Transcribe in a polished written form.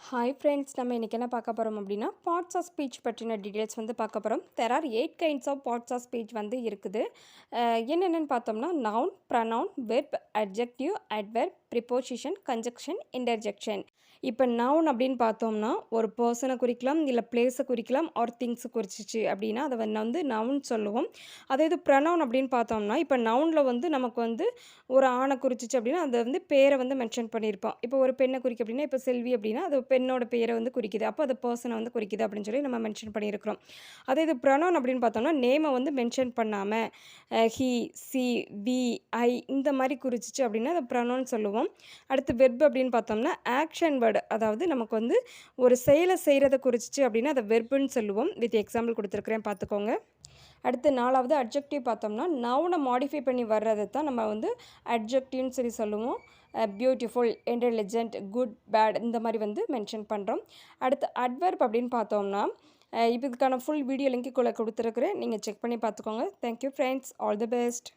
Hi friends, நம்ம இன்றைக்கி என்ன பார்க்க போகிறோம் அப்படின்னா பார்ட்ஸ் ஆஃப் ஸ்பீச் பற்றின டீட்டெயில்ஸ் வந்து பார்க்க போகிறோம். There are 8 kinds of parts of speech வந்து இருக்குது. என்னென்னு பார்த்தோம்னா noun, pronoun, verb, adjective, adverb, preposition, conjunction, interjection. இப்போ நவுன் அப்படின்னு பார்த்தோம்னா ஒரு பர்சனை குறிக்கலாம், இல்லை பிளேஸை குறிக்கலாம், ஆர் திங்ஸை குறிச்சிச்சு அப்படின்னா அதை வந்து நவுன் சொல்லுவோம். அதே இது ப்ரனவுன் அப்படின்னு பார்த்தோம்னா இப்போ நவுனில் வந்து நமக்கு வந்து ஒரு ஆணை குறிச்சிச்சு அப்படின்னா அதை வந்து பேரை வந்து மென்ஷன் பண்ணியிருப்போம். இப்போ ஒரு பெண்ணை குறிக்க அப்படின்னா இப்போ செல்வி அப்படின்னா அது பெண்ணோட பேரை வந்து குறிக்குது, அப்போ அது பர்சனை வந்து குறிக்குது அப்படின்னு சொல்லி நம்ம மென்ஷன் பண்ணியிருக்கிறோம். அதே இது ப்ரனவுன் அப்படின்னு பார்த்தோம்னா நேமை வந்து மென்ஷன் பண்ணாமல் ஹி, சி, வி, ஐ இந்த மாதிரி குறிச்சிச்சு அப்படின்னா அதை ப்ரனவுன் சொல்லுவோம். அடுத்து வெர்ப் அப்படின்னு பார்த்தோம்னா ஆக்ஷன் வேர்டு, அதாவது நமக்கு வந்து ஒரு செயலை செய்கிறத குறிச்சிச்சு அப்படின்னா அதை வெர்புன்னு சொல்லுவோம். வித் எக்ஸாம்பிள் கொடுத்துருக்குறேன், பார்த்துக்கோங்க. அடுத்து 4வது அட்ஜெக்டிவ் பார்த்தோம்னா நவுனை மாடிஃபை பண்ணி வர்றது தான் நம்ம வந்து அட்ஜெக்டிவ்னு சொல்லி சொல்லுவோம். பியூட்டிஃபுல், இன்டெலிஜென்ட், குட், பேட் இந்த மாதிரி வந்து மென்ஷன் பண்ணுறோம். அடுத்து அட்வெர்ப் அப்படின்னு பார்த்தோம்னா இப்போ இதுக்கான ஃபுல் வீடியோ லிங்க்குள்ளே கொடுத்துருக்குறேன், நீங்கள் செக் பண்ணி பார்த்துக்கோங்க. Thank you friends, all the best.